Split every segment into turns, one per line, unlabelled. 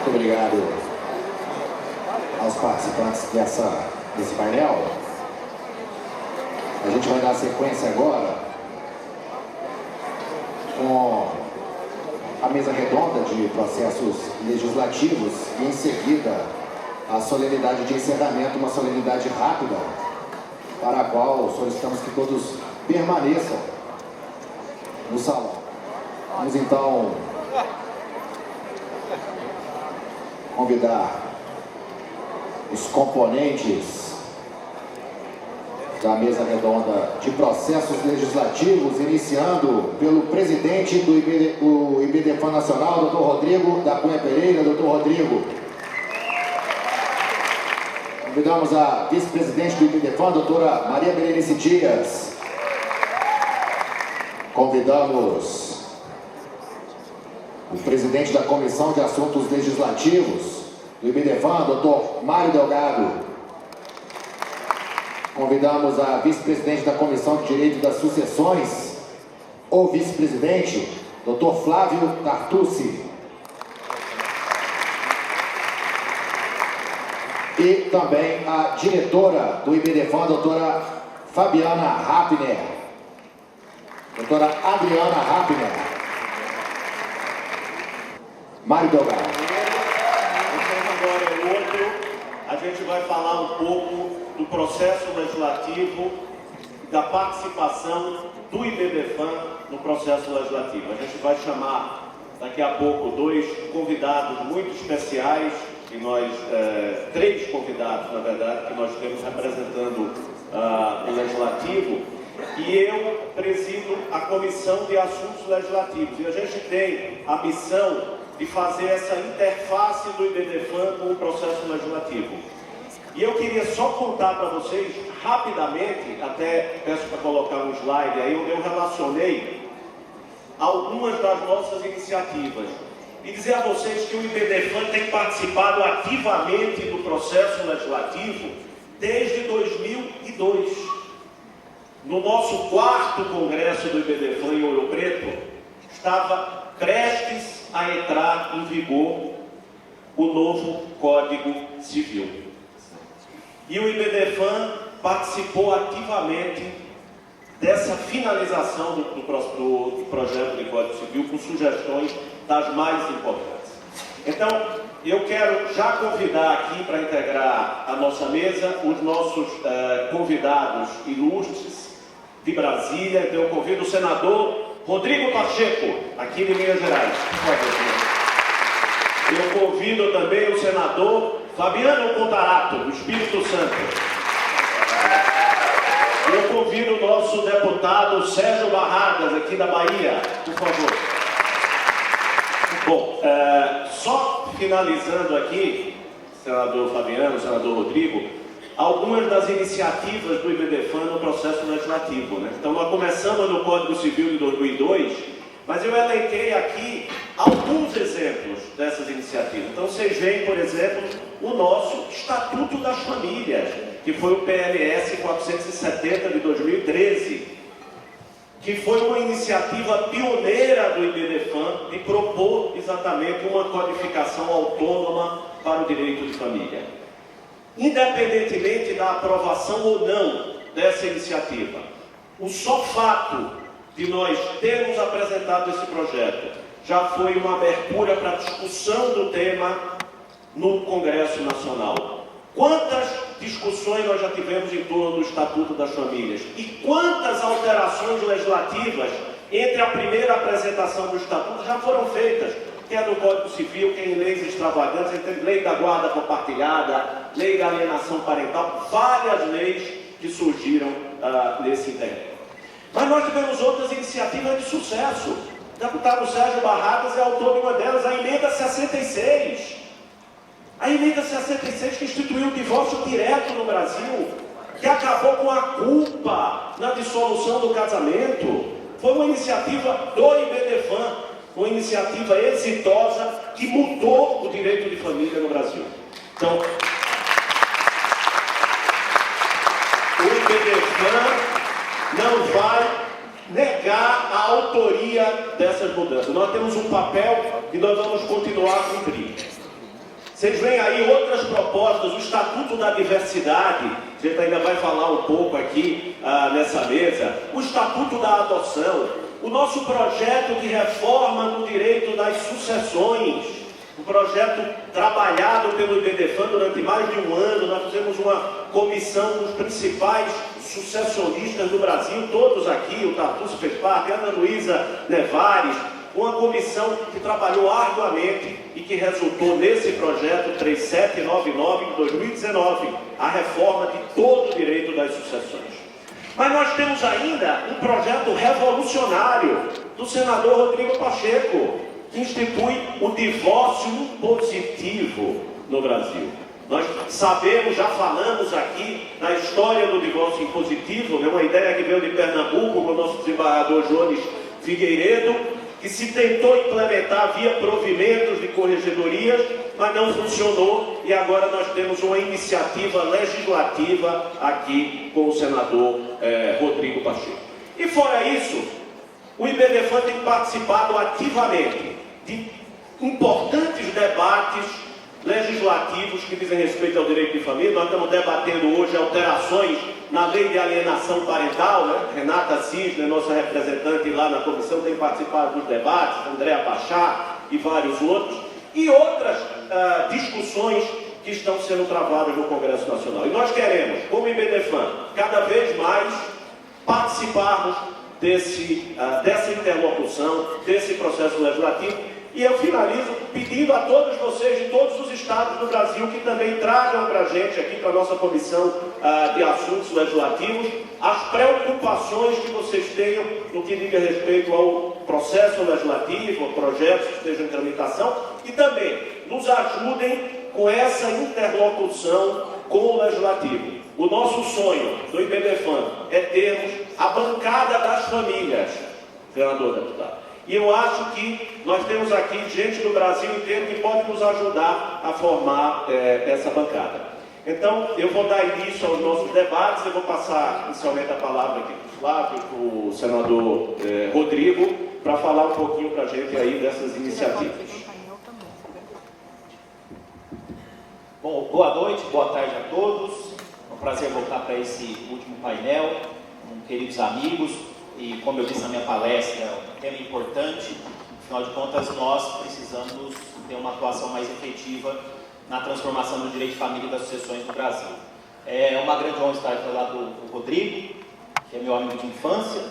Muito obrigado aos participantes desse painel. A gente vai dar sequência agora com a mesa redonda de processos legislativos e, em seguida, a solenidade de encerramento, uma solenidade rápida, para a qual solicitamos que todos permaneçam no salão. Vamos, então, convidar os componentes da mesa redonda de processos legislativos, iniciando pelo presidente do IBDFAN Nacional, Dr. Rodrigo da Cunha Pereira. Dr. Rodrigo. Convidamos a vice-presidente do IBDFAN, doutora Maria Berenice Dias. Convidamos o presidente da Comissão de Assuntos Legislativos do IBDFAN, doutor Mário Delgado. Convidamos a vice-presidente da Comissão de Direito das Sucessões, o vice-presidente, doutor Flávio Tartucci. E também a diretora do IBDFAN, doutora Fabiana Rapner. Doutora Adriana Rapner. Mário Delgado.
Agora é outro, a gente vai falar um pouco do processo legislativo, da participação do IBDFAN no processo legislativo. A gente vai chamar daqui a pouco dois convidados muito especiais, que nós, três convidados, na verdade, que nós temos representando o Legislativo, e eu presido a Comissão de Assuntos Legislativos. E a gente tem a missão de fazer essa interface do IBDFAN com o processo legislativo. E eu queria só contar para vocês, rapidamente, até peço para colocar um slide aí, onde eu relacionei algumas das nossas iniciativas. E dizer a vocês que o IBDFAN tem participado ativamente do processo legislativo desde 2002. No nosso 4º congresso do IBDFAN em Ouro Preto, estava prestes a entrar em vigor o novo Código Civil. E o IBDFAN participou ativamente dessa finalização do projeto de Código Civil com sugestões das mais importantes. Então, eu quero já convidar aqui para integrar a nossa mesa os nossos convidados ilustres de Brasília. Então, eu convido o senador Rodrigo Pacheco, aqui de Minas Gerais. Por favor. Eu convido também o senador Fabiano Contarato, do Espírito Santo. Eu convido o nosso deputado Sérgio Barradas, aqui da Bahia, por favor. Bom, só finalizando aqui, senador Fabiano, senador Rodrigo, algumas das iniciativas do IBDFAN no processo legislativo, né? Então, nós começamos no Código Civil de 2002, mas eu elenquei aqui alguns exemplos dessas iniciativas. Então, vocês veem, por exemplo, o nosso Estatuto das Famílias, que foi o PLS 470 de 2013, que foi uma iniciativa pioneira do IBDFAN de propor exatamente uma codificação autônoma para o direito de família. Independentemente da aprovação ou não dessa iniciativa, o só fato de nós termos apresentado esse projeto já foi uma abertura para a discussão do tema no Congresso Nacional. Quantas discussões nós já tivemos em torno do Estatuto das Famílias e quantas alterações legislativas entre a primeira apresentação do Estatuto já foram feitas, quer no Código Civil, quer em leis extravagantes, entre lei da guarda compartilhada, lei da alienação parental, várias leis que surgiram nesse interregno. Mas nós tivemos outras iniciativas de sucesso. O deputado Sérgio Barradas é autor de uma delas, a Emenda 66. A Emenda 66 que instituiu o divórcio direto no Brasil, que acabou com a culpa na dissolução do casamento. Foi uma iniciativa do IBDFAN, uma iniciativa exitosa que mudou o direito de família no Brasil. Então, o IBDFAN não vai negar a autoria dessas mudanças. Nós temos um papel que nós vamos continuar a cumprir. Vocês veem aí outras propostas, o Estatuto da Diversidade, a gente ainda vai falar um pouco aqui nessa mesa, o Estatuto da Adoção, o nosso projeto de reforma do direito das sucessões, um projeto trabalhado pelo IBDFAN durante mais de um ano. Nós fizemos uma comissão dos principais sucessionistas do Brasil, todos aqui, o Tartuccio fez parte, a Ana Luísa Nevares, uma comissão que trabalhou arduamente e que resultou nesse projeto 3799 de 2019, a reforma de todo o direito das sucessões. Mas nós temos ainda um projeto revolucionário do senador Rodrigo Pacheco, que institui o divórcio impositivo no Brasil. Nós sabemos, já falamos aqui da história do divórcio impositivo, é uma ideia que veio de Pernambuco com o nosso desembargador Jones Figueiredo, que se tentou implementar via provimentos de corregedorias, mas não funcionou, e agora nós temos uma iniciativa legislativa aqui com o senador Rodrigo Pacheco. E fora isso, o IBDFAN tem participado ativamente de importantes debates legislativos que dizem respeito ao direito de família. Nós estamos debatendo hoje alterações na lei de alienação parental, né? Renata Cisne, nossa representante lá na comissão, tem participado dos debates, Andréa Pachá e vários outros, e outras discussões que estão sendo travadas no Congresso Nacional. E nós queremos, como IBDFAN, cada vez mais participarmos dessa interlocução, desse processo legislativo. E eu finalizo pedindo a todos vocês de todos os estados do Brasil que também tragam para a gente aqui, para a nossa comissão de assuntos legislativos, as preocupações que vocês tenham no que diga respeito ao processo legislativo, projetos que estejam em tramitação, e também nos ajudem com essa interlocução com o legislativo. O nosso sonho do IBDFAN é termos a bancada das famílias, senador deputado. E eu acho que nós temos aqui gente do Brasil inteiro que pode nos ajudar a formar essa bancada. Então, eu vou dar início aos nossos debates. Eu vou passar inicialmente a palavra aqui para o Flávio, para o senador Rodrigo, para falar um pouquinho para a gente aí dessas iniciativas.
Bom, boa noite, boa tarde a todos. É um prazer voltar para esse último painel com queridos amigos. E como eu disse na minha palestra, um tema importante. Afinal de contas, nós precisamos ter uma atuação mais efetiva na transformação do direito de família e das sucessões no Brasil. É uma grande honra estar aqui ao lado do Rodrigo, que é meu amigo de infância,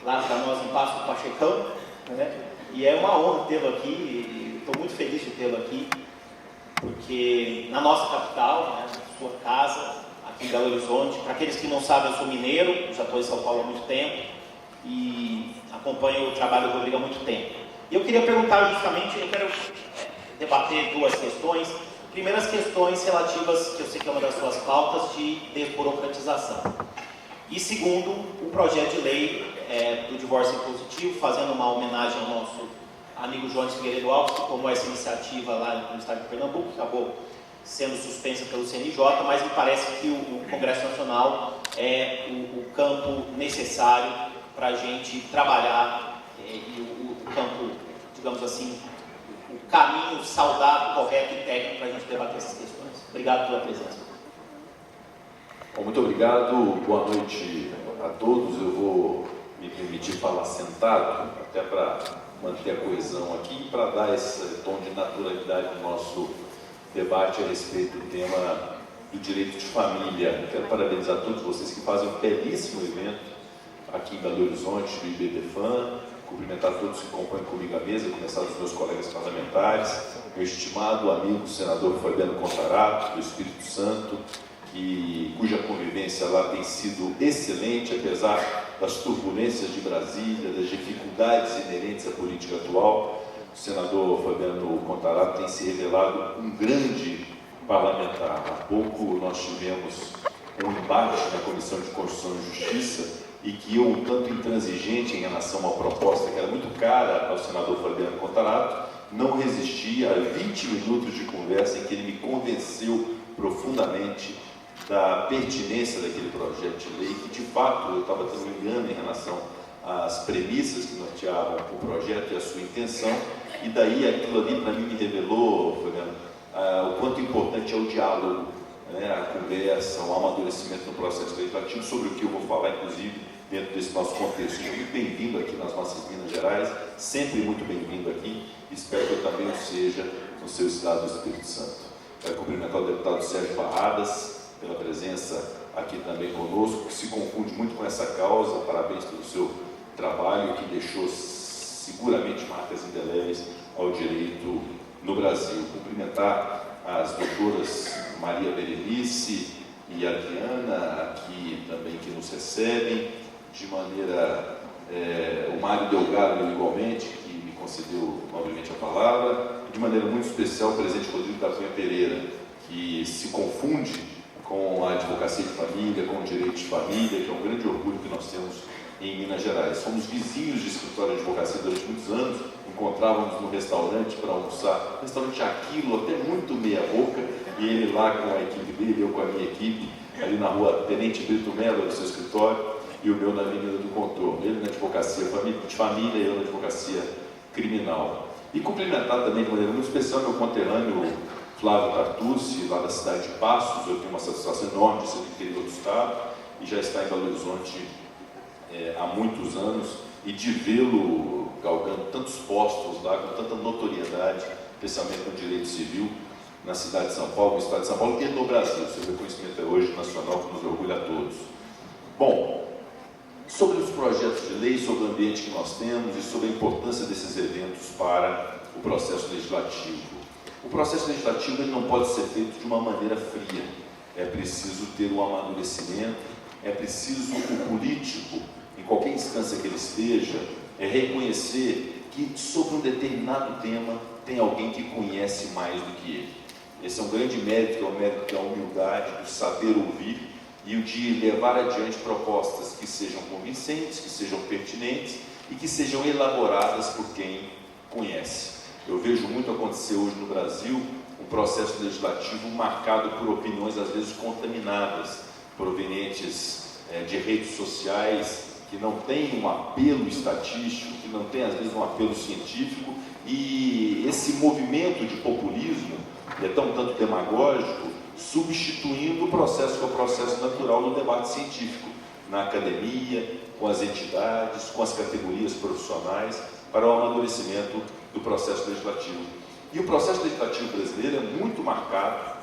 lá para nós em Passo do Pachecão, né? E é uma honra tê-lo aqui, e estou muito feliz de tê-lo aqui, porque na nossa capital, né, na sua casa, aqui em Belo Horizonte. Para aqueles que não sabem, eu sou mineiro, já estou em São Paulo há muito tempo e acompanho o trabalho do Rodrigo há muito tempo. E eu queria perguntar justamente, eu quero debater duas questões. Primeiro, as questões relativas, que eu sei que é uma das suas pautas, de desburocratização. E segundo, o projeto de lei do divórcio impositivo, fazendo uma homenagem ao nosso amigo Jones Figueiredo Alves, que tomou essa iniciativa lá no estado de Pernambuco, que acabou sendo suspensa pelo CNJ, mas me parece que o Congresso Nacional é o campo necessário para a gente trabalhar e o campo, digamos assim, o caminho saudável, correto e técnico para a gente debater essas questões. Obrigado pela presença.
Bom, muito obrigado, boa noite a todos. Eu vou me permitir falar sentado, até para manter a coesão aqui e para dar esse tom de naturalidade no nosso debate a respeito do tema do direito de família. Quero parabenizar todos vocês que fazem um belíssimo evento aqui em Belo Horizonte, do IBDFAN, cumprimentar todos que acompanham comigo a mesa, começar dos meus colegas parlamentares, meu estimado amigo senador Fabiano Contarato, do Espírito Santo, cuja convivência lá tem sido excelente, apesar das turbulências de Brasília, das dificuldades inerentes à política atual. O senador Fabiano Contarato tem se revelado um grande parlamentar. Há pouco nós tivemos um embate na Comissão de Constituição e Justiça e que eu, um tanto intransigente em relação a uma proposta que era muito cara ao senador Fabiano Contarato, não resisti a 20 minutos de conversa em que ele me convenceu profundamente da pertinência daquele projeto de lei, que de fato eu estava tendo um engano em relação às premissas que norteavam o projeto e a sua intenção, e daí aquilo ali para mim me revelou, Fabiano, o quanto importante é o diálogo, né, a conversa, o amadurecimento no processo legislativo, sobre o que eu vou falar, inclusive, dentro desse nosso contexto. Muito bem-vindo aqui nas nossas Minas Gerais, sempre muito bem-vindo aqui, espero que eu também o seja no seu estado do Espírito Santo. Quero cumprimentar o deputado Sérgio Barradas pela presença aqui também conosco, que se confunde muito com essa causa. Parabéns pelo seu trabalho, que deixou seguramente marcas indeléveis ao direito no Brasil. Cumprimentar as doutoras Maria Berenice e Adriana, aqui também que nos recebem, de maneira, o Mário Delgado, igualmente, que me concedeu nobremente a palavra, e de maneira muito especial o presidente Rodrigo da Cunha Pereira, que se confunde com a advocacia de família, com o direito de família, que é um grande orgulho que nós temos em Minas Gerais. Somos vizinhos de escritório de advocacia durante muitos anos, encontrávamos no restaurante para almoçar, restaurante Aquilo, até muito meia boca, e ele lá com a equipe dele, eu com a minha equipe, ali na rua Tenente Brito Mello, no seu escritório, e o meu na Avenida do Contorno, ele na advocacia de família e eu na advocacia criminal. E cumprimentar também de maneira muito especial meu conterrâneo Flávio Tartucci, lá da cidade de Passos. Eu tenho uma satisfação enorme de ser do interior do estado e já está em Belo Horizonte há muitos anos, e de vê-lo galgando tantos postos lá, com tanta notoriedade, especialmente no direito civil, na cidade de São Paulo, no estado de São Paulo e no Brasil. Seu reconhecimento é hoje nacional, que nos orgulha a todos. Bom, sobre os projetos de lei, sobre o ambiente que nós temos e sobre a importância desses eventos para o processo legislativo. O processo legislativo ele não pode ser feito de uma maneira fria. É preciso ter um amadurecimento, é preciso o político, em qualquer instância que ele esteja, reconhecer que sobre um determinado tema tem alguém que conhece mais do que ele. Esse é um grande mérito, que é o mérito da humildade, do saber ouvir e o de levar adiante propostas que sejam convincentes, que sejam pertinentes e que sejam elaboradas por quem conhece. Eu vejo muito acontecer hoje no Brasil um processo legislativo marcado por opiniões às vezes contaminadas, provenientes de redes sociais, que não têm um apelo estatístico, que não têm às vezes um apelo científico, e esse movimento de populismo é tão tanto demagógico, substituindo o processo que é o processo natural do debate científico, na academia, com as entidades, com as categorias profissionais, para o amadurecimento do processo legislativo. E o processo legislativo brasileiro é muito marcado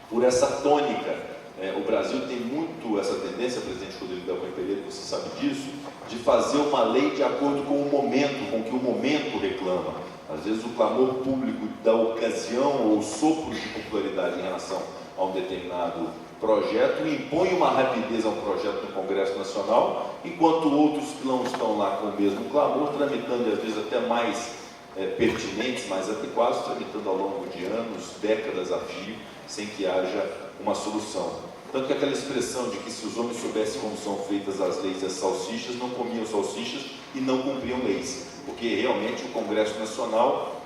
por essa tônica. O Brasil tem muito essa tendência, presidente Rodrigo da Cunha Pereira, você sabe disso, de fazer uma lei de acordo com o momento, com o que o momento reclama. Às vezes o clamor público da ocasião ou o sopro de popularidade em relação a um determinado projeto impõe uma rapidez a um projeto no Congresso Nacional, enquanto outros que não estão lá com o mesmo clamor, tramitando e às vezes até mais pertinentes, mais adequados, tramitando ao longo de anos, décadas a fio, sem que haja uma solução. Tanto que aquela expressão de que se os homens soubessem como são feitas as leis e as salsichas, não comiam salsichas e não cumpriam leis, porque realmente o Congresso Nacional,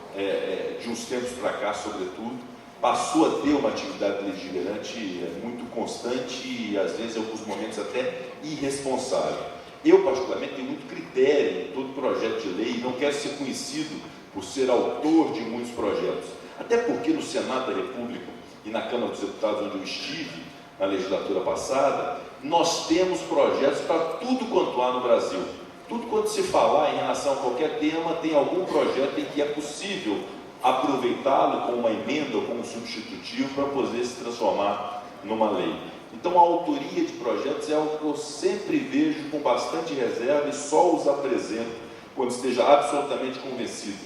de uns tempos para cá, sobretudo, passou a ter uma atividade legislante muito constante e, às vezes, em alguns momentos até irresponsável. Eu, particularmente, tenho muito critério em todo projeto de lei e não quero ser conhecido por ser autor de muitos projetos. Até porque no Senado da República e na Câmara dos Deputados, onde eu estive na legislatura passada, nós temos projetos para tudo quanto há no Brasil. Tudo quanto se falar em relação a qualquer tema, tem algum projeto em que é possível aproveitá-lo como uma emenda ou como substitutivo para poder se transformar numa lei. Então a autoria de projetos é algo que eu sempre vejo com bastante reserva e só os apresento quando esteja absolutamente convencido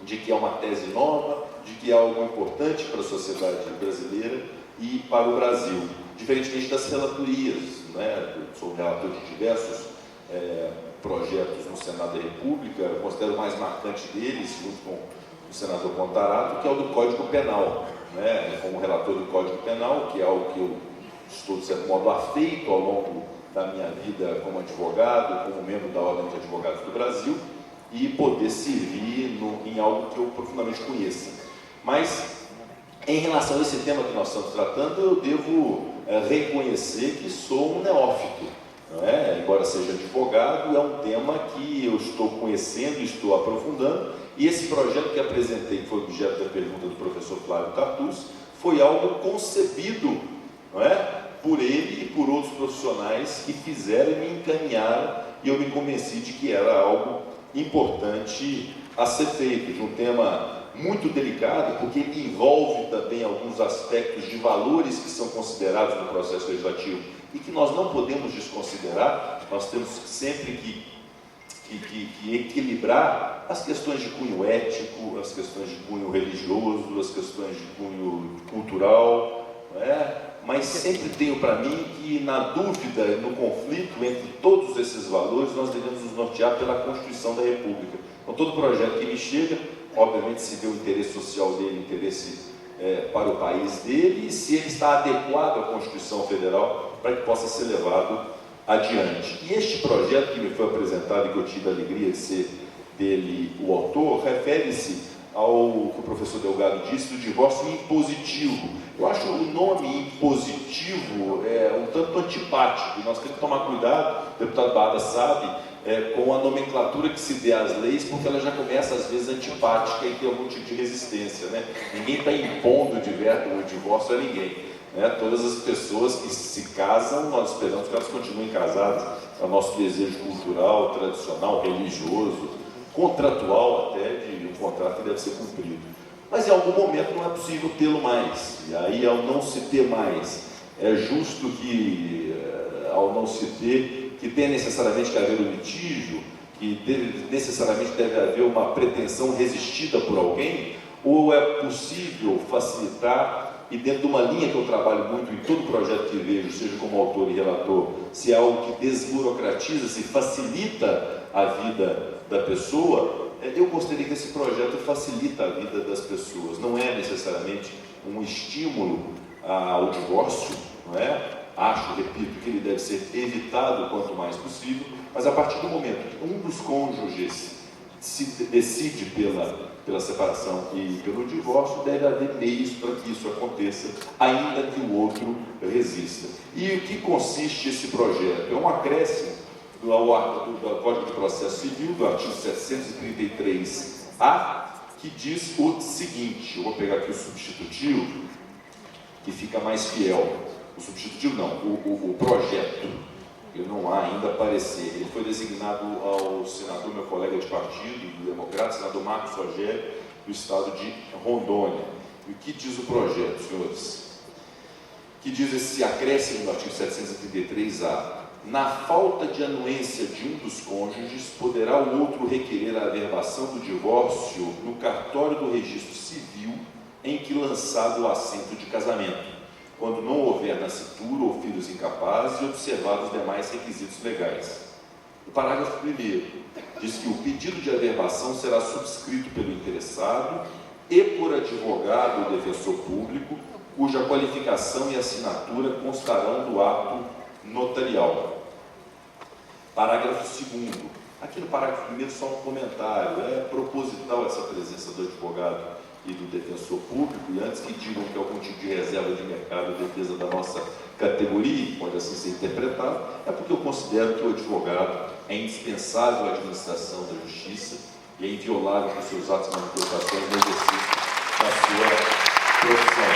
de que é uma tese nova, de que é algo importante para a sociedade brasileira e para o Brasil. Diferentemente das relatorias, né? Eu sou relator de diversos projetos no Senado da República, eu considero o mais marcante deles, junto com o senador Contarato, que é o do Código Penal, né? Como relator do Código Penal, que é algo que eu estou, de certo modo, afeito ao longo da minha vida como advogado, como membro da Ordem dos Advogados do Brasil, e poder servir em algo que eu profundamente conheça. Mas, em relação a esse tema que nós estamos tratando, eu devo reconhecer que sou um neófito. Não é? Embora seja advogado, é um tema que eu estou conhecendo, estou aprofundando, e esse projeto que apresentei, que foi objeto da pergunta do professor Flávio Tartucci, foi algo concebido, não é, por ele e por outros profissionais que fizeram e me encaminharam, e eu me convenci de que era algo importante a ser feito, de um tema muito delicado, porque ele envolve também alguns aspectos de valores que são considerados no processo legislativo e que nós não podemos desconsiderar. Nós temos sempre que equilibrar as questões de cunho ético, as questões de cunho religioso, as questões de cunho cultural, não é? Mas sempre tenho para mim que, na dúvida, no conflito entre todos esses valores, nós devemos nos nortear pela Constituição da República. Então, todo projeto que me chega, obviamente, se vê o interesse social dele, o interesse para o país dele, e se ele está adequado à Constituição Federal para que possa ser levado adiante. E este projeto que me foi apresentado e que eu tive a alegria de ser dele o autor, refere-se ao que o professor Delgado disse, do divórcio impositivo. Eu acho o nome impositivo um tanto antipático, e nós temos que tomar cuidado, o deputado Bada sabe, com a nomenclatura que se dê às leis, porque ela já começa às vezes antipática e tem algum tipo de resistência, né? Ninguém está impondo o divórcio a ninguém, né? Todas as pessoas que se casam, nós esperamos que elas continuem casadas. É o nosso desejo cultural, tradicional, religioso, contratual até, de um contrato que deve ser cumprido. Mas em algum momento não é possível tê-lo mais, e aí, ao não se ter mais, é justo que, ao não se ter, que tenha necessariamente que haver um litígio, que necessariamente deve haver uma pretensão resistida por alguém, ou é possível facilitar, e dentro de uma linha que eu trabalho muito em todo projeto que vejo, seja como autor e relator, se é algo que desburocratiza, se facilita a vida da pessoa, eu gostaria que esse projeto facilita a vida das pessoas. Não é necessariamente um estímulo ao divórcio, não é? Acho, repito, que ele deve ser evitado quanto mais possível, mas a partir do momento que um dos cônjuges se decide pela separação e pelo divórcio, deve haver meios para que isso aconteça, ainda que o outro resista. E o que consiste esse projeto? É um acréscimo do Código de Processo Civil, do artigo 733-A, que diz o seguinte, eu vou pegar aqui o substitutivo, que fica mais fiel. O substitutivo não, o projeto, ele não há ainda parecer. Ele foi designado ao senador, meu colega de partido, do Democrata, senador Marcos Rogério, do estado de Rondônia. E o que diz o projeto, senhores? O que diz esse acréscimo do artigo 733-A? Na falta de anuência de um dos cônjuges, poderá o outro requerer a averbação do divórcio no cartório do registro civil em que lançado o assento de casamento, quando não houver nascitura ou filhos incapazes e observados os demais requisitos legais. O parágrafo 1º diz que o pedido de averbação será subscrito pelo interessado e por advogado ou defensor público, cuja qualificação e assinatura constarão do ato notarial. Parágrafo 2º. Aqui no parágrafo 1º só um comentário. É proposital essa presença do advogado e do defensor público, e antes que digam que é algum tipo de reserva de mercado em defesa da nossa categoria, pode assim ser interpretado, é porque eu considero que o advogado é indispensável à administração da justiça e é inviolável com seus atos de manifestação no exercício da sua profissão.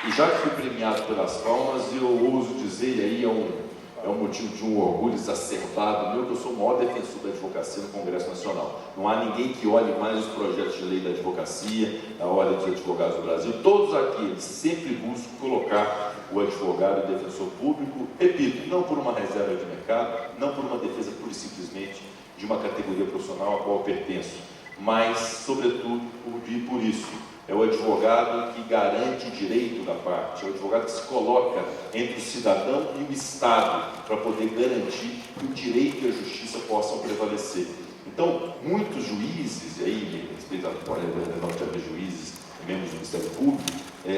E já que fui premiado pelas palmas, eu ouso dizer, e aí é um motivo de um orgulho exacerbado meu, que eu sou o maior defensor da advocacia no Congresso Nacional. Não há ninguém que olhe mais os projetos de lei da advocacia, da Ordem dos Advogados do Brasil. Todos aqueles sempre buscam colocar o advogado e o defensor público, repito, não por uma reserva de mercado, não por uma defesa pura e simplesmente de uma categoria profissional a qual eu pertenço, mas, sobretudo, por isso. É o advogado que garante o direito da parte, é o advogado que se coloca entre o cidadão e o Estado para poder garantir que o direito e a justiça possam prevalecer. Então, muitos juízes, e aí, não ter juízes, membros do Ministério Público,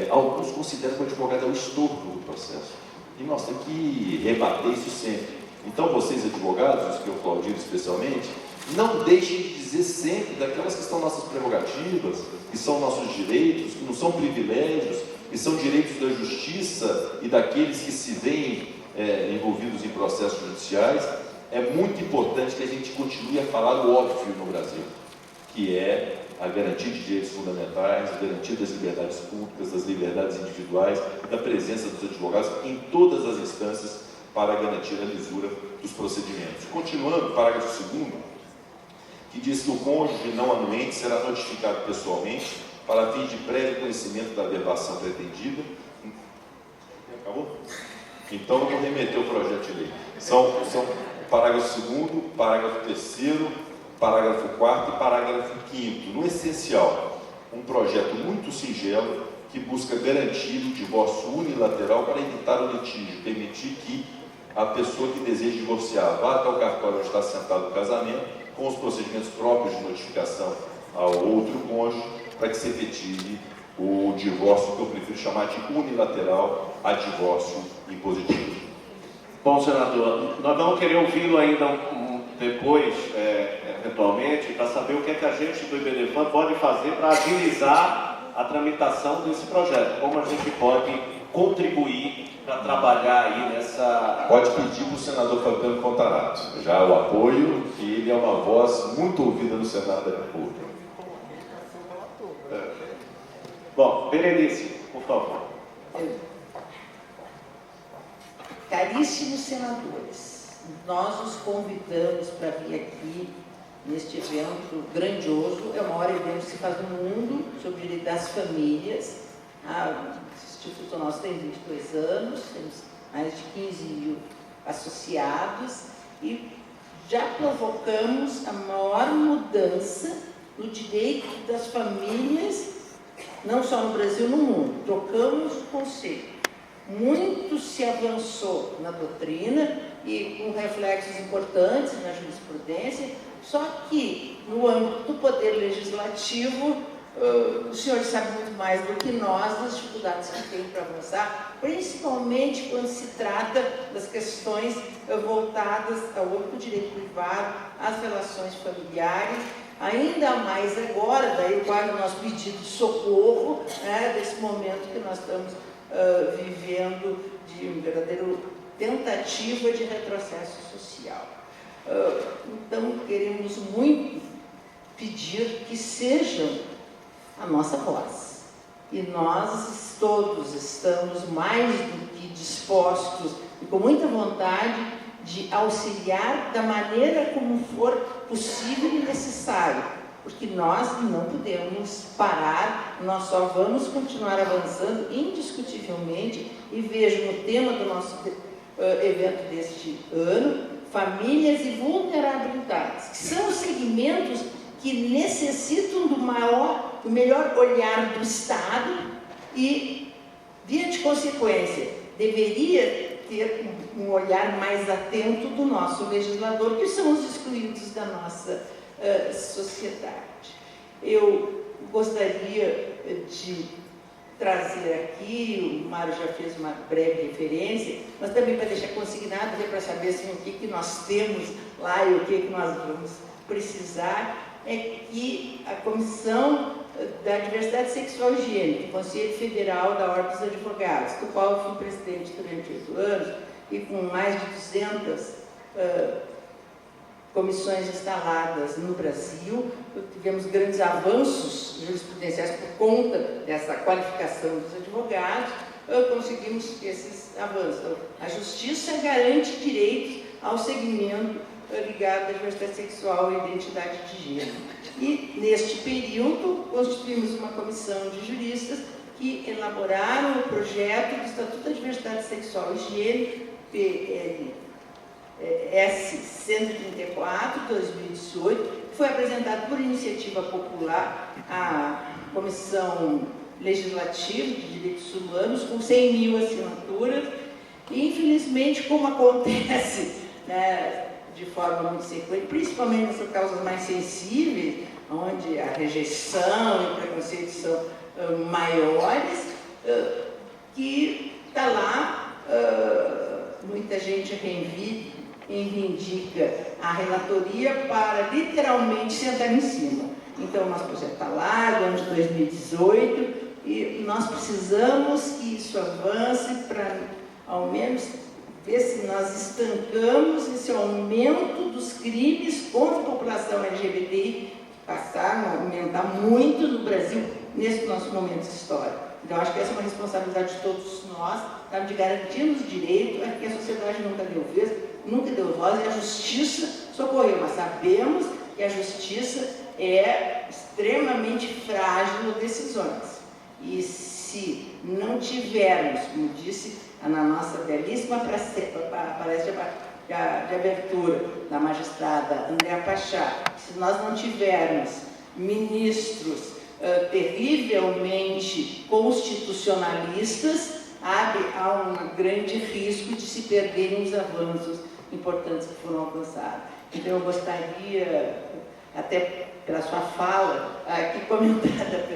alguns consideram que o advogado é o estorvo do processo. E nós temos que rebater isso sempre. Então, vocês advogados, os que eu aplaudir especialmente, não deixem de dizer sempre daquelas que são nossas prerrogativas, que são nossos direitos, que não são privilégios, que são direitos da justiça e daqueles que se veem envolvidos em processos judiciais. É muito importante que a gente continue a falar o óbvio no Brasil, que é a garantia de direitos fundamentais, a garantia das liberdades públicas, das liberdades individuais, da presença dos advogados em todas as instâncias para garantir a lisura dos procedimentos. Continuando, parágrafo 2º, que diz que o cônjuge não anuente será notificado pessoalmente para fins de prévio conhecimento da averbação pretendida. Acabou? Então, eu vou remeter o projeto de lei. São parágrafo 2º, parágrafo 3º, parágrafo 4º e parágrafo 5º. No essencial, um projeto muito singelo que busca garantir o divórcio unilateral para evitar o litígio, permitir que a pessoa que deseja divorciar vá até o cartório onde está assentado o casamento, com os procedimentos próprios de notificação ao outro cônjuge, para que se efetive o divórcio, que eu prefiro chamar de unilateral, a divórcio impositivo.
Bom, senador, nós vamos querer ouvi-lo ainda depois, eventualmente, para saber o que é que a gente do IBDFAN pode fazer para agilizar a tramitação desse projeto, como a gente pode contribuir para trabalhar aí nessa...
Pode pedir para o senador Fabiano Contarato, já o apoio, que ele é uma voz muito ouvida no Senado da República.
Bom, Berenice, por favor.
Caríssimos senadores, nós os convidamos para vir aqui neste evento grandioso. É o maior evento que se faz no mundo sobre o direito das famílias. O Instituto nosso tem 22 anos, temos mais de 15 mil associados e já provocamos a maior mudança no direito das famílias, não só no Brasil, no mundo. Trocamos o conceito. Muito se avançou na doutrina e com reflexos importantes na jurisprudência, só que no âmbito do poder legislativo, o senhor sabe muito mais do que nós das dificuldades que tem para avançar, principalmente quando se trata das questões voltadas ao âmbito do direito privado, às relações familiares, ainda mais agora, daí quase o nosso pedido de socorro, desse momento que nós estamos vivendo de uma verdadeira tentativa de retrocesso social. Então, queremos muito pedir que sejam a nossa voz. E nós todos estamos mais do que dispostos e com muita vontade de auxiliar da maneira como for possível e necessário, porque nós não podemos parar, nós só vamos continuar avançando indiscutivelmente. E vejo no tema do nosso evento deste ano, famílias e vulnerabilidades, que são os segmentos que necessitam do melhor olhar do Estado e, via de consequência, deveria ter um olhar mais atento do nosso legislador, que são os excluídos da nossa sociedade. Eu gostaria de trazer aqui, o Mário já fez uma breve referência, mas também para deixar consignado, para saber assim, o que nós temos lá e o que nós vamos precisar, é que a Comissão da Diversidade Sexual e Gênero, do Conselho Federal da Ordem dos Advogados, do qual eu fui presidente durante 8 anos, e com mais de 200 comissões instaladas no Brasil, tivemos grandes avanços jurisprudenciais por conta dessa qualificação dos advogados, conseguimos esses avanços. A Justiça garante direitos ao segmento ligado à diversidade sexual e identidade de gênero. E, neste período, constituímos uma comissão de juristas que elaboraram o projeto do Estatuto da Diversidade Sexual e Gênero, PLS 134, 2018, que foi apresentado por iniciativa popular à Comissão Legislativa de Direitos Humanos, com 100 mil assinaturas, e, infelizmente, como acontece, de forma muito sequente, principalmente nessas causas mais sensíveis, onde a rejeição e o preconceito são maiores, que está lá, muita gente reivindica a relatoria para literalmente sentar em cima. Então, o nosso projeto está lá, do ano de 2018, e nós precisamos que isso avance para, ao menos, ver se nós estancamos esse aumento dos crimes contra a população LGBTI passar a aumentar muito no Brasil nesse nosso momento histórico. Então, acho que essa é uma responsabilidade de todos nós, sabe, de garantirmos o direito a que a sociedade nunca deu vez, nunca deu voz, e a justiça socorreu. Mas sabemos que a justiça é extremamente frágil nas decisões. E se não tivermos, como disse na nossa belíssima palestra de abertura da magistrada Andréa Pachá, se nós não tivermos ministros terrivelmente constitucionalistas, há um grande risco de se perderem os avanços importantes que foram alcançados. Então, eu gostaria, até pela sua fala, aqui comentada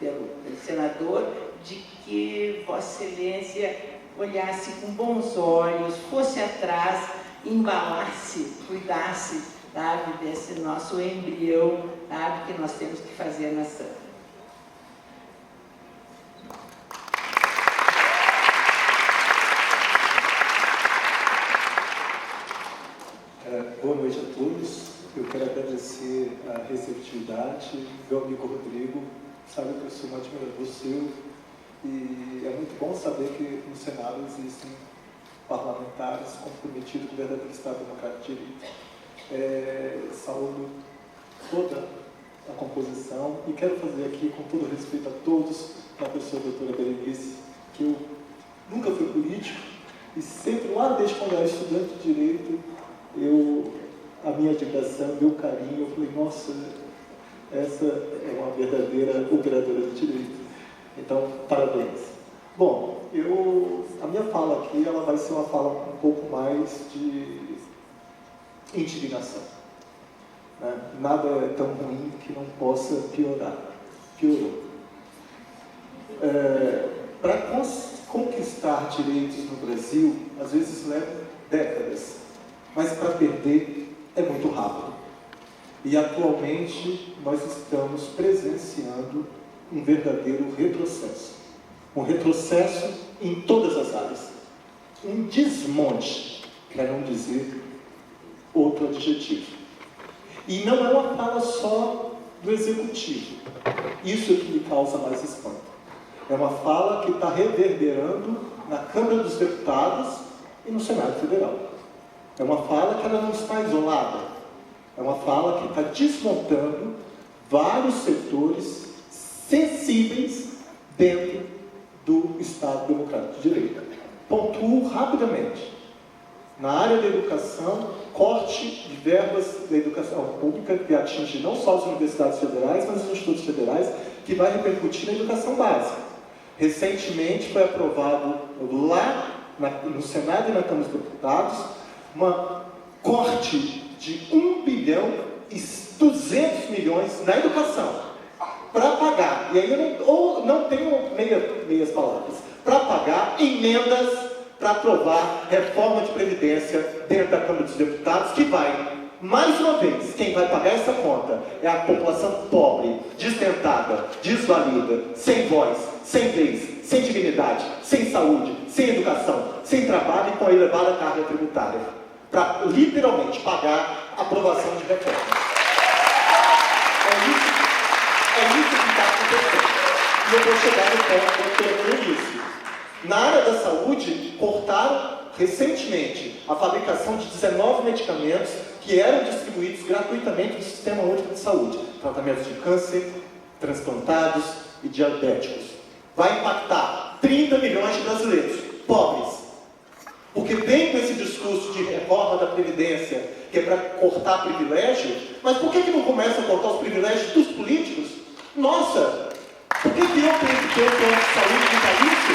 pelo senador, de que Vossa Excelência olhasse com bons olhos, fosse atrás, embalasse, cuidasse, sabe, desse nosso embrião, sabe, que nós temos que fazer nação.
Boa noite a todos. Eu quero agradecer a receptividade. Meu amigo Rodrigo sabe que eu sou um admirador seu e é muito bom saber que no Senado existem parlamentares comprometidos com o verdadeiro Estado Democrático de Direito. Saúdo toda a composição e quero fazer aqui, com todo respeito a todos, a pessoa da doutora Berenice, que eu nunca fui político e sempre, lá desde quando eu era estudante de Direito, a minha admiração, meu carinho, eu falei, nossa, essa é uma verdadeira operadora de direito. Então, parabéns. Bom, a minha fala aqui, ela vai ser uma fala um pouco mais de indignação. Né? Nada é tão ruim que não possa piorar. Piorou. Para conquistar direitos no Brasil, às vezes leva décadas, mas para perder é muito rápido. E atualmente nós estamos presenciando um verdadeiro retrocesso. Um retrocesso em todas as áreas. Um desmonte, para não dizer outro adjetivo. E não é uma fala só do Executivo. Isso é que me causa mais espanto. É uma fala que está reverberando na Câmara dos Deputados e no Senado Federal. É uma fala que ela não está isolada. É uma fala que está desmontando vários setores sensíveis dentro do Estado Democrático de Direito. Pontuo rapidamente. Na área da educação, corte de verbas da educação pública que atinge não só as universidades federais, mas os institutos federais, que vai repercutir na educação básica. Recentemente foi aprovado lá no Senado e na Câmara dos Deputados um corte de 1 bilhão e 200 milhões na educação, para pagar, e aí eu não tenho meias palavras, para pagar emendas para aprovar reforma de previdência dentro da Câmara dos Deputados, que vai, mais uma vez, quem vai pagar essa conta é a população pobre, desdentada, desvalida, sem voz, sem vez, sem dignidade, sem saúde, sem educação, sem trabalho e com a elevada carga tributária, para literalmente pagar a aprovação de reformas. É isso que está acontecendo. E eu vou chegar no ponto que eu termino isso. Na área da saúde, cortaram recentemente a fabricação de 19 medicamentos que eram distribuídos gratuitamente no Sistema Único de Saúde. Tratamentos de câncer, transplantados e diabéticos. Vai impactar 30 milhões de brasileiros pobres. Porque vem com esse discurso de reforma da Previdência, que é para cortar privilégio, mas por que não começa a cortar os privilégios dos políticos? Nossa, por que eu tenho que ter plano de saúde vitalício?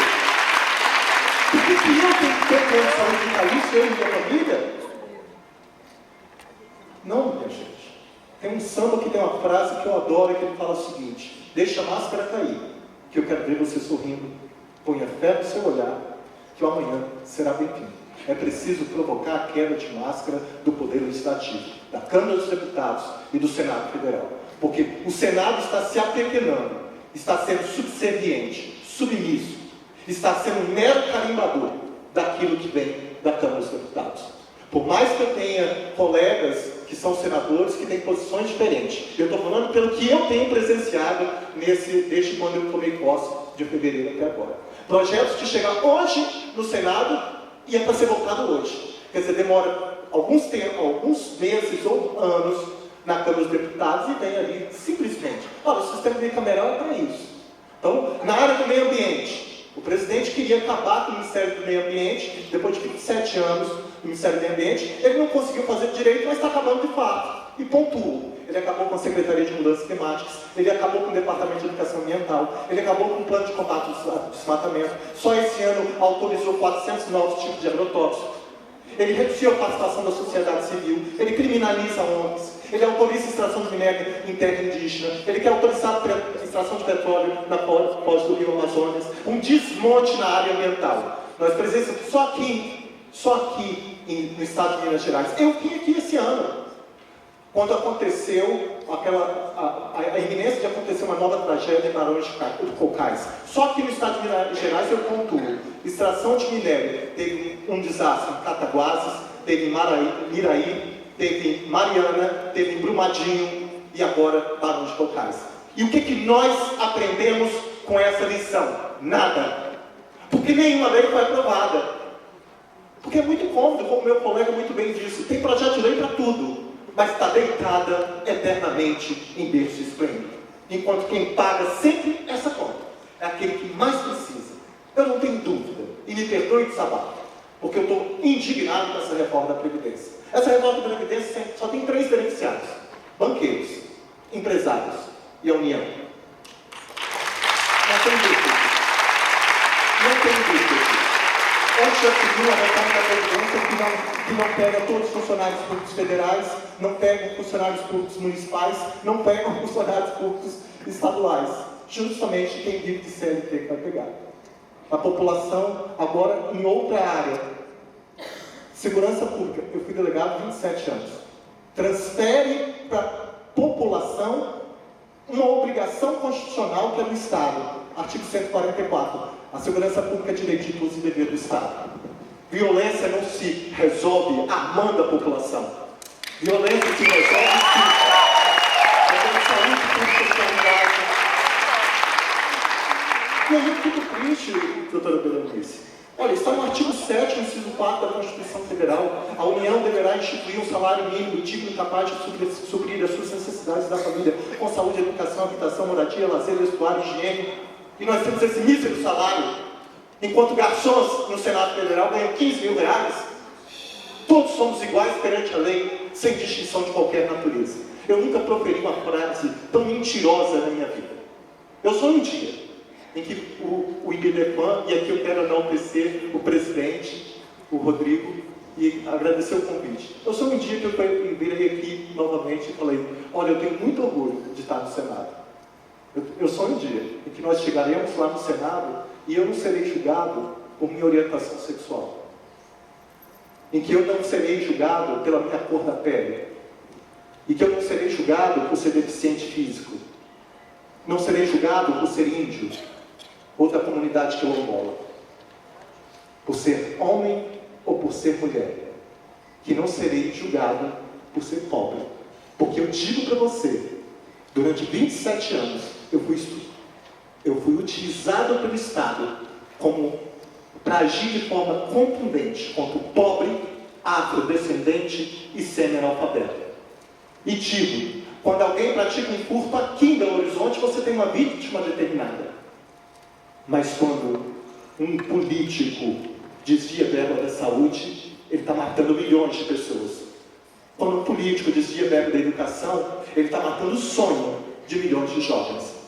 Por que eu tenho que ter plano de saúde vitalício, eu e minha família? Não, minha gente. Tem um samba que tem uma frase que eu adoro, que ele fala o seguinte: deixa a máscara cair, que eu quero ver você sorrindo. Ponha fé no seu olhar, que o amanhã será bem-vindo. É preciso provocar a queda de máscara do Poder Legislativo, da Câmara dos Deputados e do Senado Federal. Porque o Senado está se apequenando, está sendo subserviente, submisso, está sendo um mero carimbador daquilo que vem da Câmara dos Deputados. Por mais que eu tenha colegas que são senadores, que têm posições diferentes. Eu estou falando pelo que eu tenho presenciado desde quando eu tomei posse, de fevereiro até agora. Projetos que chegam hoje no Senado e é para ser votado hoje. Quer dizer, demora alguns meses ou anos na Câmara dos Deputados e vem ali simplesmente. Olha, o sistema bicameral é para isso. Então, na área do meio ambiente, o presidente queria acabar com o Ministério do Meio Ambiente, depois de 27 anos no Ministério do Meio Ambiente, ele não conseguiu fazer direito, mas está acabando de fato. E pontuo. Ele acabou com a Secretaria de Mudanças Climáticas, ele acabou com o Departamento de Educação Ambiental, ele acabou com o Plano de Combate ao Desmatamento. Só esse ano autorizou 400 novos tipos de agrotóxicos. Ele reduziu a participação da sociedade civil, ele criminaliza ONGs, ele autoriza a extração de minério em terra indígena, ele quer autorizar a extração de petróleo na foz do Rio Amazonas, um desmonte na área ambiental. Nós precisamos, só aqui no estado de Minas Gerais. Eu vim aqui esse ano, quando aconteceu a iminência de acontecer uma nova tragédia em Barões do Cocais. Só aqui no estado de Minas Gerais eu pontuo. Extração de minério, teve um desastre em Cataguases, teve em Miraí, teve em Mariana, teve em Brumadinho e agora Barões de Cocais. E o que nós aprendemos com essa lição? Nada. Porque nenhuma lei foi aprovada. Porque é muito cômodo, como meu colega muito bem disse, tem projeto de lei para tudo, mas está deitada eternamente em berço esplêndido. Enquanto quem paga sempre essa conta é aquele que mais precisa. Eu não tenho dúvida, e me perdoe de desabafo, porque eu estou indignado com essa reforma da Previdência. Essa reforma da Previdência só tem 3 beneficiados: banqueiros, empresários e a União. Não tem dúvida. Não tem dúvida. Ontem eu pedi uma reforma da Previdência que não pega todos os funcionários públicos federais, não pega funcionários públicos municipais, não pega funcionários públicos estaduais. Justamente quem vive de CLT que vai pegar. A população, agora em outra área. Segurança pública. Eu fui delegado há 27 anos. Transfere para a população uma obrigação constitucional que é do Estado. Artigo 144. A segurança pública é direito de uso e dever do Estado. Violência não se resolve amando a população. Violência se resolve fazendo saúde pública de qualidade. E aí eu fico triste, doutora Berenice. Olha, está no artigo 7º, inciso 4 da Constituição Federal. A União deverá instituir um salário mínimo digno e capaz de suprir as suas necessidades da família, com saúde, educação, habitação, moradia, lazer, vestuário, higiene. E nós temos esse mísero salário, enquanto garçons no Senado Federal ganham 15 mil reais. Todos somos iguais perante a lei, sem distinção de qualquer natureza. Eu nunca proferi uma frase tão mentirosa na minha vida. Eu sou um dia em que o IBDFAN, e aqui eu quero enaltecer o presidente, o Rodrigo, e agradecer o convite. Eu sou um dia que eu virei aqui novamente e falei: olha, eu tenho muito orgulho de estar no Senado. Eu sou um dia em que nós chegaremos lá no Senado e eu não serei julgado por minha orientação sexual. Em que eu não serei julgado pela minha cor da pele. E que eu não serei julgado por ser deficiente físico. Não serei julgado por ser índio ou da comunidade quilombola. Por ser homem ou por ser mulher. Que não serei julgado por ser pobre. Porque eu digo para você, durante 27 anos, eu fui utilizado pelo Estado para agir de forma contundente contra o pobre, afrodescendente e semi-analfabeto. E digo, quando alguém pratica um furto aqui em Belo Horizonte, você tem uma vítima determinada. Mas quando um político desvia verba da saúde, ele está matando milhões de pessoas. Quando um político desvia verba da educação, ele está matando o sonho de milhões de jovens.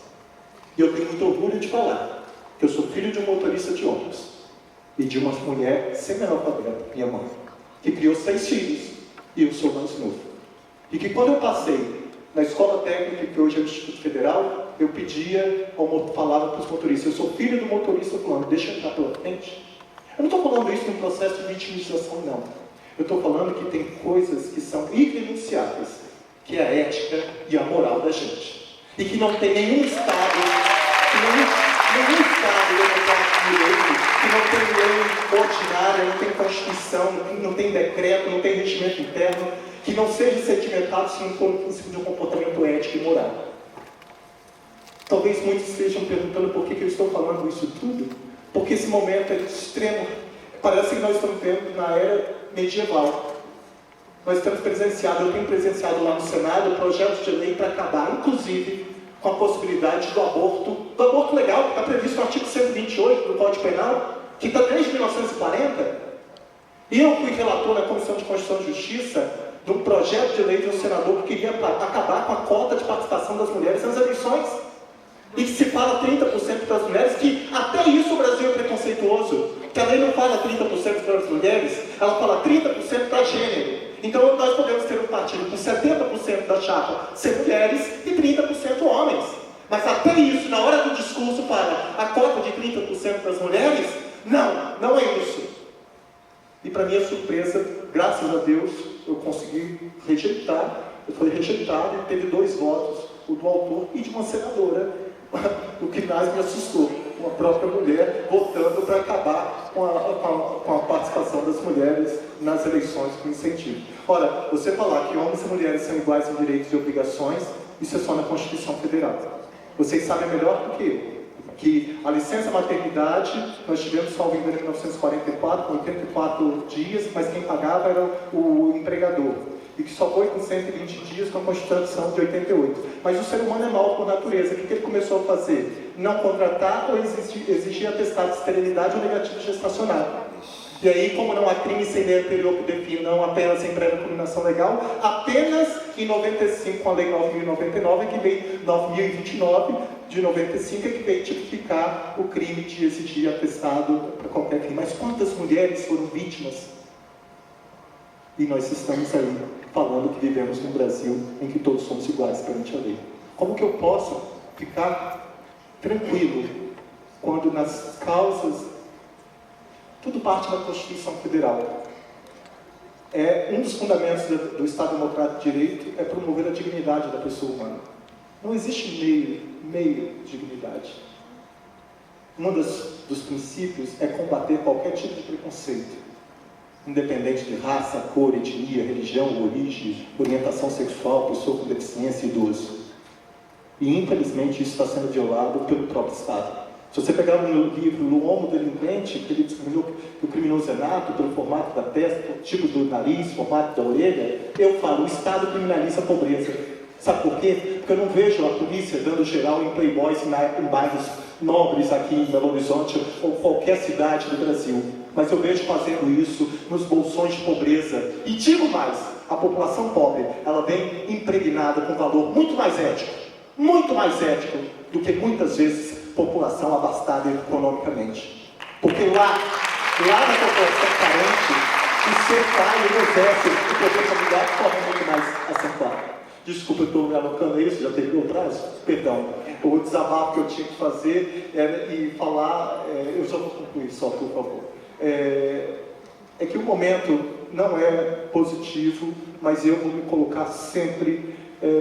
E eu tenho muito orgulho de falar que eu sou filho de um motorista de ônibus e de uma mulher semi-analfabeta, minha mãe, que criou 6 filhos e eu sou mais novo. E que quando eu passei na escola técnica, que hoje é o Instituto Federal, eu pedia, falava para os motoristas: eu sou filho do motorista fulano, deixa eu entrar pela frente. Eu não estou falando isso num processo de vitimização, não. Eu estou falando que tem coisas que são irrenunciáveis, que é a ética e a moral da gente. E que não tem nenhum Estado, democrático direito, que não tem lei ordinária, não tem Constituição, não tem decreto, não tem regimento interno, que não seja sedimentado se não for um princípio de um comportamento ético e moral. Talvez muitos estejam perguntando por que eu estou falando isso tudo, porque esse momento é de extremo. Parece que nós estamos vendo na era medieval. Nós estamos presenciando, eu tenho presenciado lá no Senado, projetos de lei para acabar, inclusive, com a possibilidade do aborto legal, que está previsto no artigo 128 do Código Penal, que está desde 1940. E eu fui relator na Comissão de Constituição e Justiça de um projeto de lei de um senador que queria acabar com a cota de participação das mulheres nas eleições. E que se fala 30% das mulheres, que até isso o Brasil é preconceituoso. Que a lei não fala 30% para as mulheres, ela fala 30% para gênero. Então nós podemos ter um partido com 70% da chapa ser mulheres e 30% homens. Mas até isso, na hora do discurso para a cota de 30% das mulheres, não é isso. E para minha surpresa, graças a Deus, eu consegui rejeitar. Eu fui rejeitado e teve 2 votos, o do autor e de uma senadora, o que mais me assustou. Uma própria mulher votando para acabar com a participação das mulheres nas eleições com incentivo. Ora, você falar que homens e mulheres são iguais em direitos e obrigações, isso é só na Constituição Federal. Vocês sabem melhor do que eu que a licença maternidade, nós tivemos, salvo engano, em 1944, com 84 dias, mas quem pagava era o empregador. E que só foi com 120 dias com a Constituição de 88. Mas o ser humano é mau por natureza. O que ele começou a fazer? Não contratar ou exigir atestado de esterilidade ou negativo gestacional. E aí, como não há crime sem lei anterior que define não apenas em prévia culminação legal, apenas em 95, com a Lei 9.099, que veio 9.029 de 95, é que veio tipificar o crime de exigir atestado para qualquer crime. Mas quantas mulheres foram vítimas? E nós estamos aí falando que vivemos num Brasil em que todos somos iguais perante a lei. Como que eu posso ficar tranquilo quando nas causas tudo parte da Constituição Federal? Um dos fundamentos do Estado Democrático de Direito é promover a dignidade da pessoa humana. Não existe meio dignidade. Um dos princípios é combater qualquer tipo de preconceito, independente de raça, cor, etnia, religião, origem, orientação sexual, pessoa com deficiência, idoso. E infelizmente isso está sendo violado pelo próprio Estado. Se você pegar no livro O Homo Delinquente, que ele discriminou que o criminoso é nato pelo formato da testa, tipo do nariz, formato da orelha, eu falo, o Estado criminaliza a pobreza. Sabe por quê? Porque eu não vejo a polícia dando geral em playboys em bairros nobres aqui em Belo Horizonte ou qualquer cidade do Brasil. Mas eu vejo fazendo isso nos bolsões de pobreza. E digo mais, a população pobre, ela vem impregnada com valor muito mais ético do que muitas vezes população abastada economicamente. Porque lá na população carente, o ser pai e o exército, o poder familiar, torna muito mais acentuado. Desculpa, eu estou me alocando isso, já teve o prazo? Perdão. O desabafo que eu tinha que fazer e falar, eu só vou concluir, só por favor. É que o momento não é positivo, mas eu vou me colocar sempre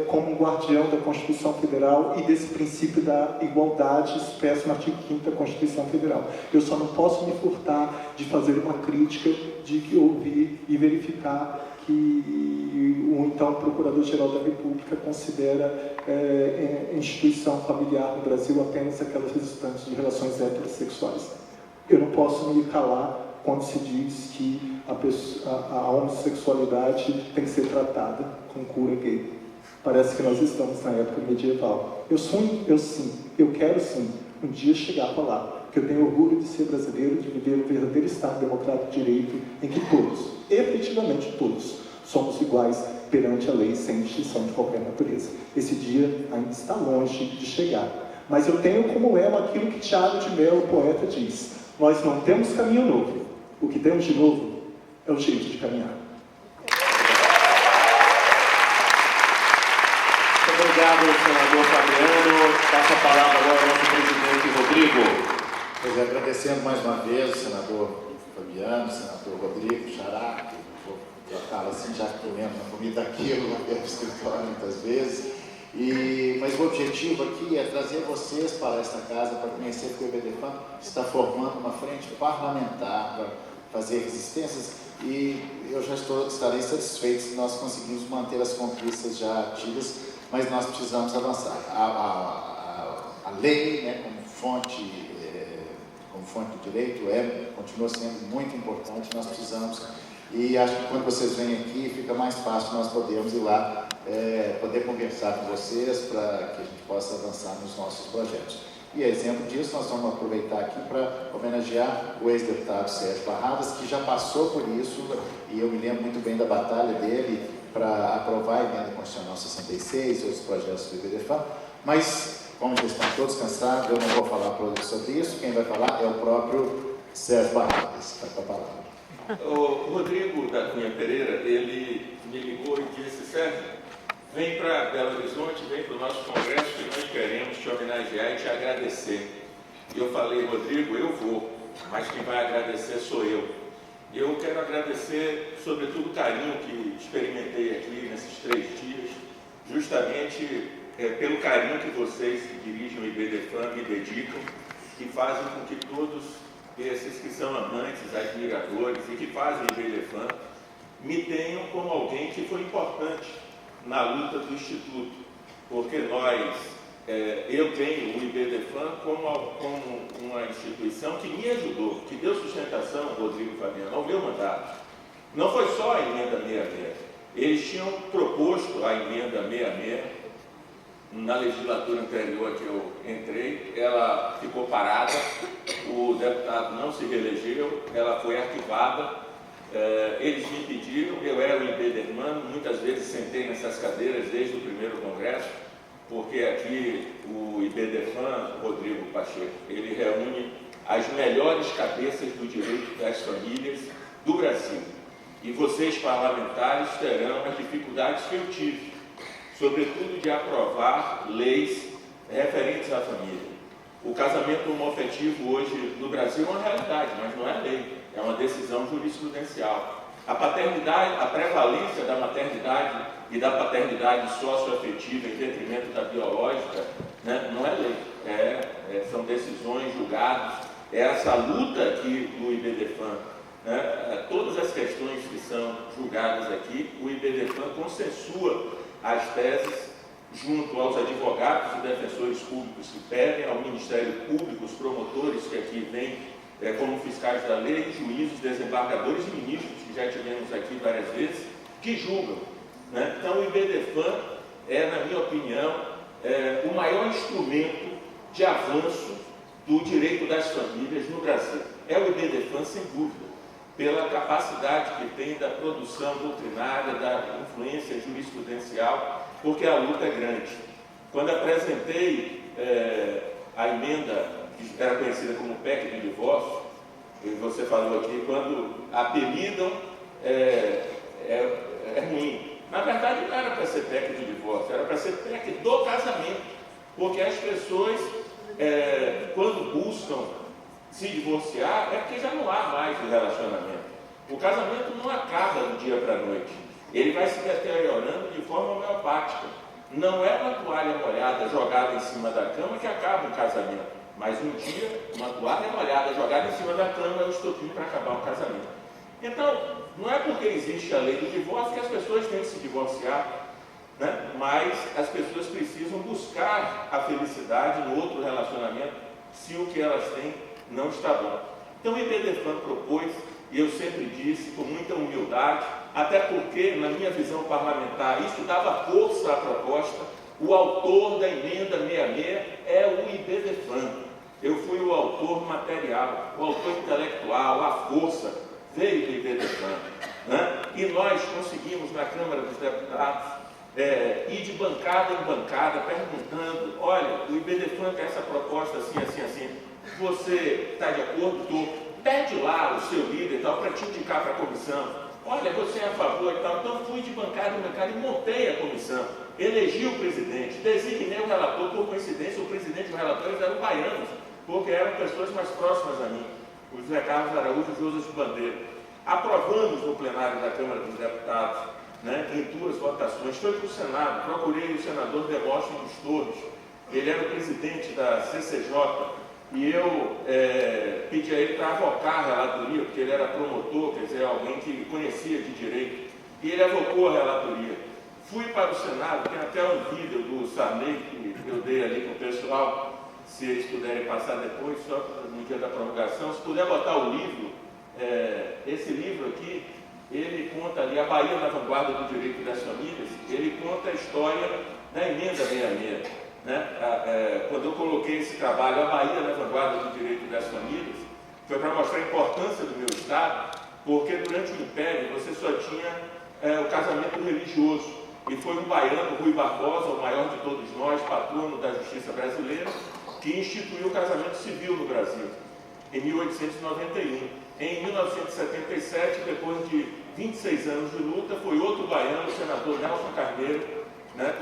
como um guardião da Constituição Federal e desse princípio da igualdade expresso no artigo 5º da Constituição Federal. Eu só não posso me furtar de fazer uma crítica, de ouvir e verificar que o então Procurador-Geral da República considera instituição familiar no Brasil apenas aquelas resultantes de relações heterossexuais. Eu não posso me calar quando se diz que a homossexualidade tem que ser tratada com cura gay. Parece que nós estamos na época medieval. Eu quero sim, um dia chegar para lá, porque eu tenho orgulho de ser brasileiro, de viver um verdadeiro Estado democrático de direito, em que todos, efetivamente todos, somos iguais perante a lei, sem distinção de qualquer natureza. Esse dia ainda está longe de chegar. Mas eu tenho como lema aquilo que Tiago de Mello, poeta, diz: nós não temos caminho novo, o que temos de novo é o jeito de caminhar.
Obrigado, senador Fabiano. Passo a palavra agora ao nosso presidente Rodrigo.
Pois é, agradecendo mais uma vez o senador Fabiano, o senador Rodrigo, Xará, que eu falo assim, já que eu lembro na comida daquilo, no escritório muitas vezes. Mas o objetivo aqui é trazer vocês para esta casa para conhecer que o IBDFAN está formando uma frente parlamentar para
fazer resistências, e eu já estarei satisfeito se nós conseguirmos manter as conquistas já tidas, mas nós precisamos avançar. A lei, né, como fonte do direito, continua sendo muito importante, nós precisamos, e acho que quando vocês vêm aqui fica mais fácil nós podermos ir lá, poder conversar com vocês para que a gente possa avançar nos nossos projetos. E a exemplo disso, nós vamos aproveitar aqui para homenagear o ex-deputado Sérgio Barradas, que já passou por isso, e eu me lembro muito bem da batalha dele para aprovar a emenda constitucional 66 e outros projetos do IBDFAN, mas como já estão todos cansados, eu não vou falar sobre isso, quem vai falar é o próprio Sérgio Barradas. Está com a palavra.
O Rodrigo da Cunha Pereira, ele me ligou e disse: Sérgio, vem para Belo Horizonte, vem para o nosso congresso que nós queremos te homenagear e te agradecer. E eu falei: Rodrigo, eu vou, mas quem vai agradecer sou eu. E eu quero agradecer sobretudo o carinho que experimentei aqui nesses 3 dias, justamente pelo carinho que vocês que dirigem o IBDFAN me dedicam, que fazem com que todos esses que são amantes, admiradores e que fazem o IBDFAN me tenham como alguém que foi importante na luta do Instituto, porque eu tenho o IBDFAN como uma instituição que me ajudou, que deu sustentação, Rodrigo Fabiano, ao meu mandato. Não foi só a emenda 66, eles tinham proposto a emenda 66 na legislatura anterior que eu entrei, ela ficou parada, o deputado não se reelegeu, ela foi arquivada. Eles me pediram, eu era o IBDFAN, muitas vezes sentei nessas cadeiras desde o primeiro congresso, porque aqui o IBDFAN, Rodrigo Pacheco, ele reúne as melhores cabeças do direito das famílias do Brasil. E vocês, parlamentares, terão as dificuldades que eu tive, sobretudo de aprovar leis referentes à família. O casamento homoafetivo hoje no Brasil é uma realidade, mas não é lei, é uma decisão jurisprudencial. A paternidade, a prevalência da maternidade e da paternidade socioafetiva em detrimento da biológica, né, não é lei, são decisões julgadas, é essa luta aqui do IBDFAN, né, todas as questões que são julgadas aqui, o IBDFAN consensua as teses junto aos advogados e defensores públicos que pedem, ao Ministério Público, os promotores que aqui vêm como fiscais da lei, juízes, desembargadores e ministros, que já tivemos aqui várias vezes, que julgam. Né? Então, o IBDFAN na minha opinião, o maior instrumento de avanço do direito das famílias no Brasil. É o IBDFAN, sem dúvida, pela capacidade que tem da produção doutrinária, da influência jurisprudencial, porque a luta é grande. Quando apresentei a emenda que era conhecida como PEC do divórcio, e você falou aqui, quando apelidam, é ruim. Na verdade, não era para ser PEC do divórcio, era para ser PEC do casamento, porque as pessoas, quando buscam se divorciar, é porque já não há mais o relacionamento. O casamento não acaba do dia para a noite, ele vai se deteriorando de forma homeopática. Não é uma toalha molhada jogada em cima da cama que acaba o casamento, mas um dia, uma toalha molhada jogada em cima da cama é o estopim para acabar o casamento. Então, não é porque existe a lei do divórcio que as pessoas têm que se divorciar, né? Mas as pessoas precisam buscar a felicidade no outro relacionamento se o que elas têm não está bom. Então, o IBDFAN propôs, e eu sempre disse com muita humildade, até porque, na minha visão parlamentar, isso dava força à proposta. O autor da emenda 66 é o IBDFAN. Eu fui o autor material, o autor intelectual, a força veio do IBDFAN. Né? E nós conseguimos, na Câmara dos Deputados, ir de bancada em bancada, perguntando: olha, o IBDFAN quer essa proposta assim, assim, assim. Você está de acordo? Estou. Pede lá o seu líder e tal, para te indicar para a comissão. Olha, você é a favor e tal. Então, fui de bancada em bancada e montei a comissão. Elegi o presidente, designei o relator. Por coincidência, o presidente e o relator eram baianos, porque eram pessoas mais próximas a mim, o José Carlos Araújo e o José Bandeira. Aprovamos no plenário da Câmara dos Deputados, né, em 2 votações. Foi para o Senado, procurei o senador Demóstenes dos Torres, ele era o presidente da CCJ, e eu pedi a ele para avocar a relatoria, porque ele era promotor, quer dizer, alguém que conhecia de direito, e ele avocou a relatoria. Fui para o Senado, tem até um vídeo do Sarney que eu dei ali com o pessoal, se eles puderem passar depois, só no dia da promulgação, se puder botar o livro, esse livro aqui, ele conta ali a Bahia na vanguarda do direito das famílias, ele conta a história da emenda 66. Né? Quando eu coloquei esse trabalho, a Bahia na vanguarda do direito das famílias, foi para mostrar a importância do meu Estado, porque durante o Império você só tinha o casamento religioso, e foi um baiano, Rui Barbosa, o maior de todos nós, patrono da justiça brasileira, que instituiu o casamento civil no Brasil, em 1891. Em 1977, depois de 26 anos de luta, foi outro baiano, o senador Nelson Carneiro, né,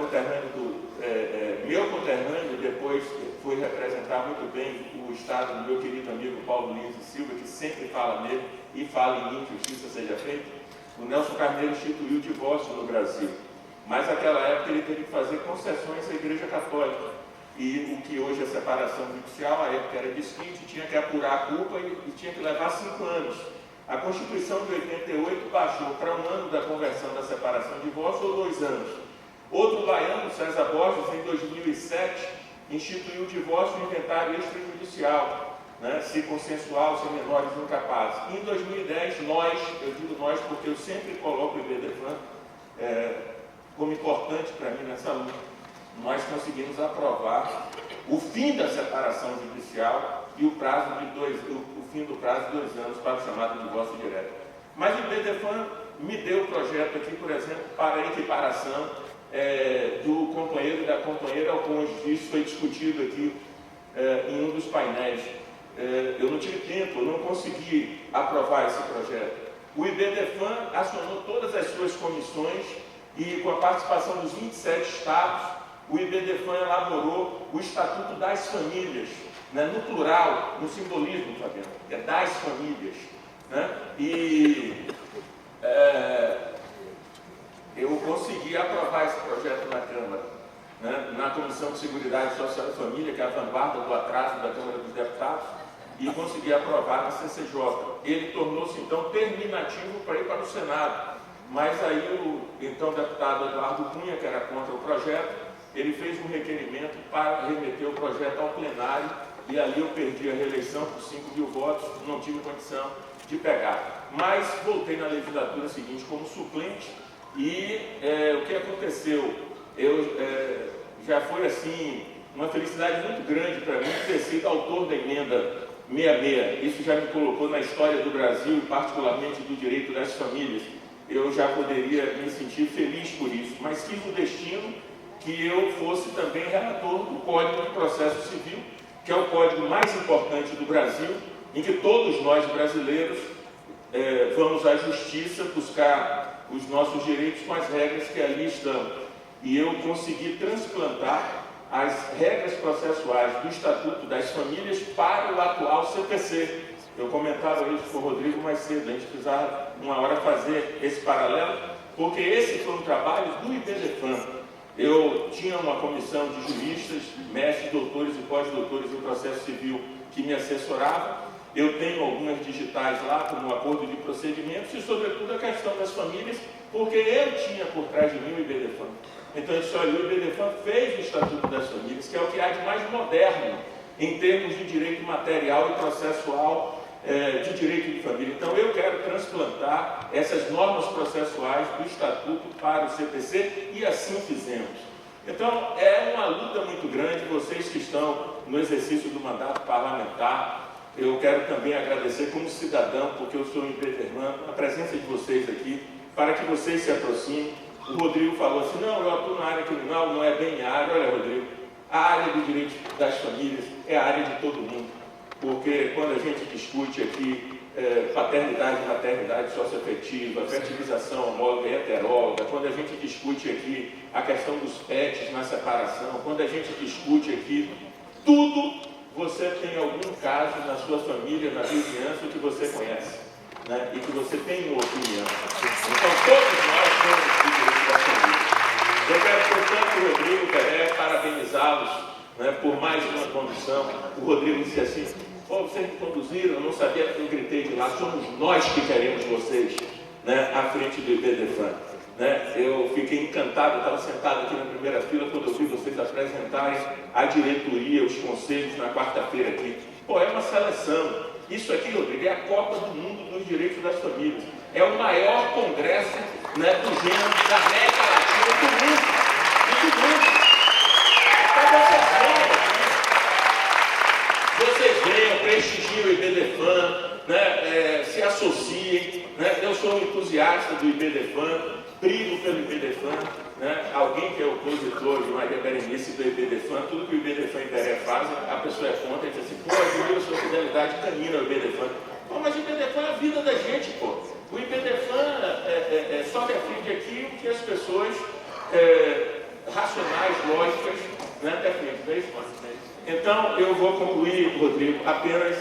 meu conterrâneo, depois foi representar muito bem o Estado do meu querido amigo Paulo Lins e Silva, que sempre fala nele e fala em mim que justiça seja feita. O Nelson Carneiro instituiu o divórcio no Brasil, mas naquela época ele teve que fazer concessões à Igreja Católica. E o que hoje é separação judicial, a época era distinta, tinha que apurar a culpa e tinha que levar 5 anos. A Constituição de 88 baixou para 1 ano da conversão da separação de divórcio ou 2 anos. Outro baiano, César Borges, em 2007, instituiu o divórcio no inventário extrajudicial, né, se consensual, se menores incapazes. Em 2010, nós, eu digo nós porque eu sempre coloco o IBDFAN como importante para mim nessa luta, nós conseguimos aprovar o fim da separação judicial e o fim do prazo de 2 anos para o chamado divórcio direto. Mas o IBDFAN me deu o projeto aqui, por exemplo, para a equiparação do companheiro e da companheira ao cônjuge. Isso foi discutido aqui em um dos painéis. Eu não tive tempo, eu não consegui aprovar esse projeto. O IBDFAN acionou todas as suas comissões e, com a participação dos 27 estados, o IBDFAN elaborou o Estatuto das Famílias, né, no plural, no simbolismo, Fabiano, é das famílias. Né? E eu consegui aprovar esse projeto na Câmara, né, na Comissão de Seguridade Social e Família, que é a vanguarda do atraso da Câmara dos Deputados, e consegui aprovar na CCJ. Ele tornou-se, então, terminativo para ir para o Senado. Mas aí o então deputado Eduardo Cunha, que era contra o projeto, ele fez um requerimento para remeter o projeto ao plenário, e ali eu perdi a reeleição por 5.000 votos, não tive condição de pegar. Mas voltei na legislatura seguinte como suplente, e o que aconteceu? Já foi assim, uma felicidade muito grande para mim ter sido autor da emenda 66. Isso já me colocou na história do Brasil, particularmente do direito das famílias. Eu já poderia me sentir feliz por isso, mas quis o destino que eu fosse também relator do Código de Processo Civil, que é o código mais importante do Brasil, em que todos nós brasileiros vamos à justiça buscar os nossos direitos com as regras que ali estão. E eu consegui transplantar as regras processuais do Estatuto das Famílias para o atual CPC. Eu comentava isso com o Rodrigo mais cedo, a gente precisava uma hora fazer esse paralelo, porque esse foi um trabalho do IBDFAN. Eu tinha uma comissão de juristas, mestres, doutores e pós-doutores em processo civil que me assessorava. Eu tenho algumas digitais lá, como o acordo de procedimentos e, sobretudo, a questão das famílias, porque eu tinha por trás de mim o IBDFAN. Então, a gente olhou, o IBDFAN fez o Estatuto das Famílias, que é o que há de mais moderno em termos de direito material e processual de direito de família. Então, eu quero transplantar essas normas processuais do Estatuto para o CPC e assim fizemos. Então, é uma luta muito grande, vocês que estão no exercício do mandato parlamentar. Eu quero também agradecer como cidadão, porque eu sou IBDFAN, a presença de vocês aqui, para que vocês se aproximem. O Rodrigo falou assim, não, eu atuo na área criminal, não é bem a área. Olha, Rodrigo, a área do direito das famílias é a área de todo mundo. Porque quando a gente discute aqui paternidade e maternidade socioafetiva, fertilização homóloga e heteróloga, quando a gente discute aqui a questão dos pets na separação, quando a gente discute aqui tudo, você tem algum caso na sua família, na vizinhança, que você conhece, né? E que você tem uma opinião. Então, todos nós temos o direito da família. Eu quero, portanto, Rodrigo, parabenizá-los né, por mais uma condução. O Rodrigo disse assim, pô, vocês me conduziram, eu não sabia, eu gritei de lá, somos nós que queremos vocês, né, à frente do IBDFAN. Né? Eu fiquei encantado, estava sentado aqui na primeira fila quando eu vi vocês apresentarem a diretoria, os conselhos na quarta-feira aqui. Pô, é uma seleção. Isso aqui, Rodrigo, é a Copa do Mundo dos Direitos das Famílias. É o maior congresso, né, do gênero da América Latina do mundo. Do mundo. Então vocês venham, prestigiem o IBDFAN, né, se associem. Né? Eu sou um entusiasta do IBDFAN, brigo pelo IBDFAN, né? Alguém que é opositor de Maria Berenice do IBDFAN, tudo que o IBDFAN Interé faz, a pessoa é contra e diz assim, pô, admiro sua fidelidade canina ao IBDFAN. Pô, mas o IBDFAN é a vida da gente, pô. O IBDFAN só defende aqui o que as pessoas racionais, lógicas, né, defendem. Não é isso, mano? Então, eu vou concluir, Rodrigo, apenas,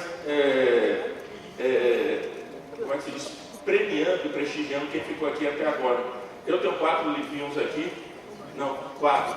como é que se diz, premiando e prestigiando quem ficou aqui até agora. Eu tenho 4 livrinhos aqui. Não, 4.